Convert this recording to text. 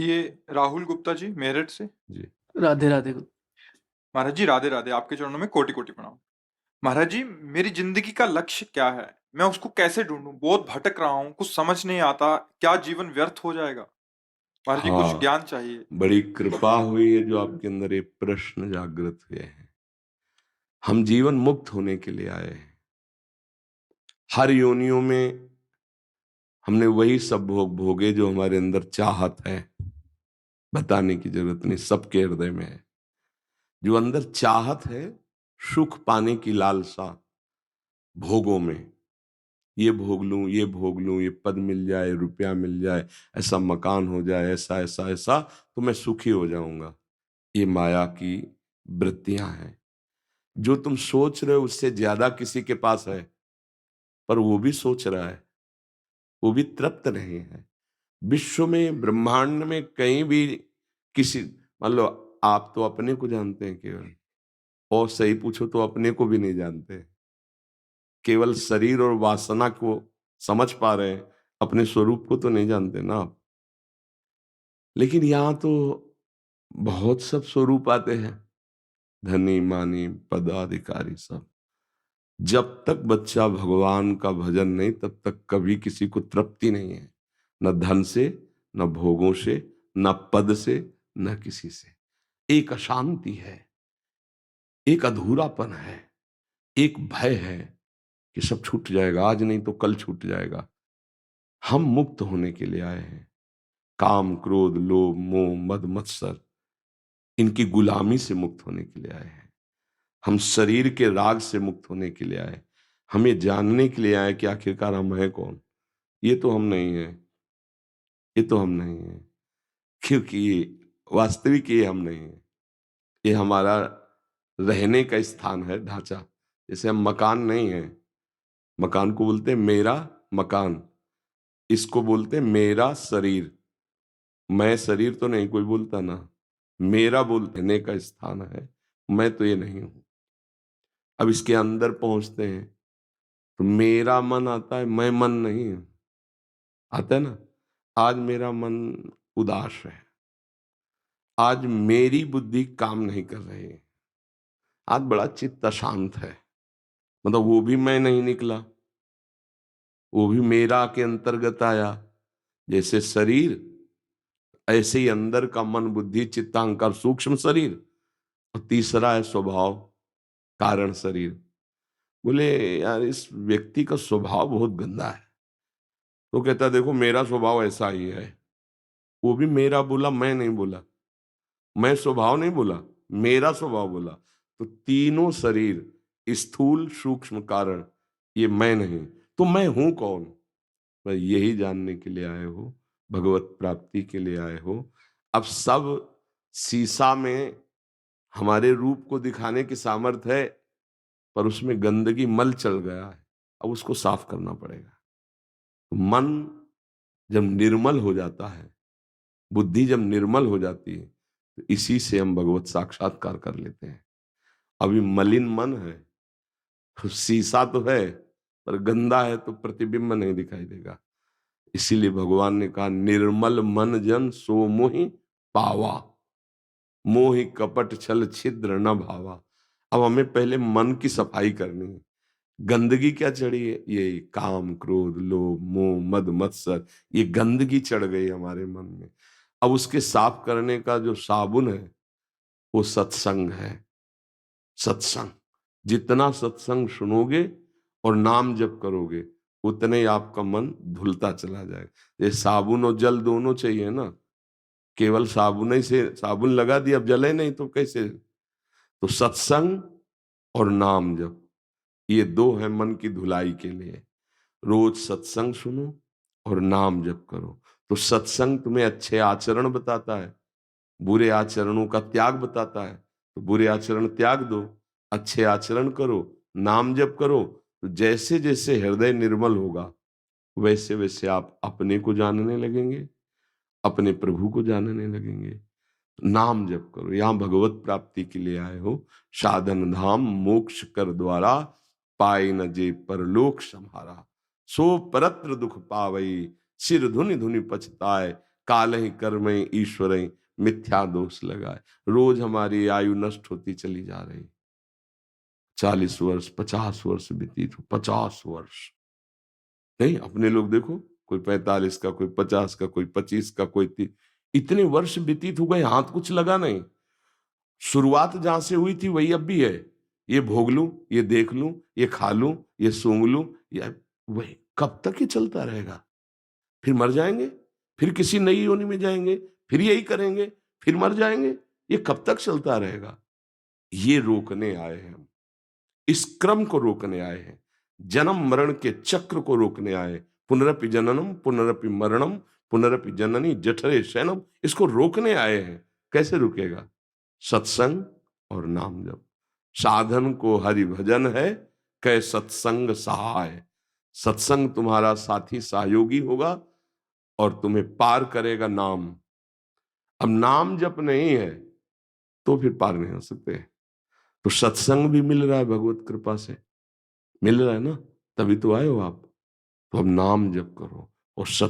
ये राहुल गुप्ता जी मेरठ से। जी। राधे राधे। महाराज जी राधे राधे, आपके चरणों में कोटि कोटि प्रणाम। महाराज जी, मेरी जिंदगी का लक्ष्य क्या है? मैं उसको कैसे ढूंढूं? बहुत भटक रहा हूँ, कुछ समझ नहीं आता। क्या जीवन व्यर्थ हो जाएगा? महाराज जी कुछ हाँ, ज्ञान चाहिए। बड़ी कृपा हुई है जो आपके अंदर ये प्रश्न जागृत हुए हैं। हम जीवन मुक्त होने के लिए आए हैं। हर योनियों में हमने वही सब भोग भोगे जो हमारे अंदर चाहत है। बताने की जरूरत नहीं, सबके हृदय में है। जो अंदर चाहत है, सुख पाने की लालसा, भोगों में, ये भोग लूं, ये भोग लूं, ये पद मिल जाए, रुपया मिल जाए, ऐसा मकान हो जाए, ऐसा ऐसा ऐसा, तो मैं सुखी हो जाऊंगा। ये माया की वृत्तियां हैं। जो तुम सोच रहे हो उससे ज्यादा किसी के पास है, पर वो भी सोच रहा है, वो भी तृप्त नहीं है। विश्व में, ब्रह्मांड में कहीं भी किसी, मान लो आप तो अपने को जानते हैं केवल, और सही पूछो तो अपने को भी नहीं जानते। केवल शरीर और वासना को समझ पा रहे हैं, अपने स्वरूप को तो नहीं जानते ना आप। लेकिन यहां तो बहुत सब स्वरूप आते हैं, धनी मानी पदाधिकारी सब। जब तक बच्चा भगवान का भजन नहीं, तब तक कभी किसी को तृप्ति नहीं है। न धन से, न भोगों से, न पद से, न किसी से। एक अशांति है, एक अधूरापन है, एक भय है कि सब छूट जाएगा, आज नहीं तो कल छूट जाएगा। हम मुक्त होने के लिए आए हैं। काम, क्रोध, लोभ, मोह, मद, मत्सर, इनकी गुलामी से मुक्त होने के लिए आए हैं। हम शरीर के राग से मुक्त होने के लिए आए। हम ये जानने के लिए आए कि आखिरकार हम हैं कौन। ये तो हम नहीं है, ये तो हम नहीं है, क्योंकि वास्तविक ये हम नहीं है। ये हमारा रहने का स्थान है, ढांचा। जैसे हम मकान नहीं है, मकान को बोलते हैं मेरा मकान, इसको बोलते हैं मेरा शरीर। मैं शरीर तो नहीं कोई बोलता ना, मेरा बोलने का स्थान है। मैं तो ये नहीं हूं। अब इसके अंदर पहुंचते हैं तो मेरा मन आता है, मैं मन नहीं हूं। आता है ना, आज मेरा मन उदास है, आज मेरी बुद्धि काम नहीं कर रही है, आज बड़ा चित्त अशांत है। मतलब वो भी मैं नहीं निकला, वो भी मेरा के अंतर्गत आया। जैसे शरीर, ऐसे ही अंदर का मन, बुद्धि, चित्तांकार, सूक्ष्म शरीर, और तीसरा है स्वभाव, कारण शरीर। बोले यार इस व्यक्ति का स्वभाव बहुत गंदा है। तो कहता देखो मेरा स्वभाव ऐसा ही है। वो भी मेरा बोला, मैं नहीं बोला, मैं स्वभाव नहीं बोला, मेरा स्वभाव बोला। तो तीनों शरीर, स्थूल सूक्ष्म कारण, ये मैं नहीं। तो मैं हूं कौन? बस यही जानने के लिए आए हो, भगवत प्राप्ति के लिए आए हो। अब सब शीशा में हमारे रूप को दिखाने की सामर्थ्य है, पर उसमें गंदगी, मल चल गया है। अब उसको साफ करना पड़ेगा। तो मन जब निर्मल हो जाता है, बुद्धि जब निर्मल हो जाती है, तो इसी से हम भगवत साक्षात्कार कर लेते हैं। अभी मलिन मन है, तो शीशा तो है पर गंदा है, तो प्रतिबिंब नहीं दिखाई देगा। इसीलिए भगवान ने कहा निर्मल मन जन सो मोहि पावा, मोहि कपट छल छिद्र न भावा। अब हमें पहले मन की सफाई करनी है। गंदगी क्या चढ़ी है? ये काम, क्रोध, लोभ, मोह, मद, मत्सर, ये गंदगी चढ़ गई हमारे मन में। अब उसके साफ करने का जो साबुन है वो सत्संग है। सत्संग, जितना सत्संग सुनोगे और नाम जप करोगे, उतने ही आपका मन धुलता चला जाएगा। ये साबुन और जल दोनों चाहिए ना। केवल साबुन ही से साबुन लगा दिया, अब जले नहीं तो कैसे? तो सत्संग और नाम जप, ये दो है मन की धुलाई के लिए। रोज सत्संग सुनो और नाम जप करो। तो सत्संग तुम्हें अच्छे आचरण बताता है, बुरे आचरणों का त्याग बताता है। तो बुरे आचरण त्याग दो, अच्छे आचरण करो, नाम जप करो। तो जैसे जैसे हृदय निर्मल होगा, वैसे वैसे आप अपने को जानने लगेंगे, अपने प्रभु को जानने लगेंगे। नाम जप करो। यहां भगवत प्राप्ति के लिए आए हो। साधन धाम मोक्ष कर द्वारा, पाए न जे परलोक सम्हारा। सो परत्र दुख पावई, सिर धुनि धुनि पछताए, काल ही कर्म ईश्वर मिथ्या दोष लगाए। रोज हमारी आयु नष्ट होती चली जा रही। 40 वर्ष 50 वर्ष व्यतीत हो, 50 वर्ष नहीं, अपने लोग देखो, कोई 45 का, कोई 50 का, कोई 25 का, कोई 30। इतने वर्ष व्यतीत हो गए, हाथ कुछ लगा नहीं। शुरुआत जहां से हुई थी वही अब भी है। ये भोग लूं, ये देख लूं, ये खा लूं, ये सूंघ लूं, या वही कब तक ये चलता रहेगा? फिर मर जाएंगे, फिर किसी नई योनि में जाएंगे, फिर यही करेंगे, फिर मर जाएंगे। ये कब तक चलता रहेगा? ये रोकने आए हैं हम, इस क्रम को रोकने आए हैं, जन्म मरण के चक्र को रोकने आए। पुनरपि जननम पुनरपि मरणम पुनरपि जननी जठरे शयनम, इसको रोकने आए हैं। कैसे रुकेगा? सत्संग और नाम जप। साधन को हरि भजन है, कै सत्संग सहाय। सत्संग तुम्हारा साथी सहयोगी होगा और तुम्हें पार करेगा नाम। अब नाम जप नहीं है तो फिर पार नहीं हो सकते। तो सत्संग भी मिल रहा है भगवत कृपा से, मिल रहा है ना, तभी तो आए हो आप। तो अब नाम जप करो और सत्संग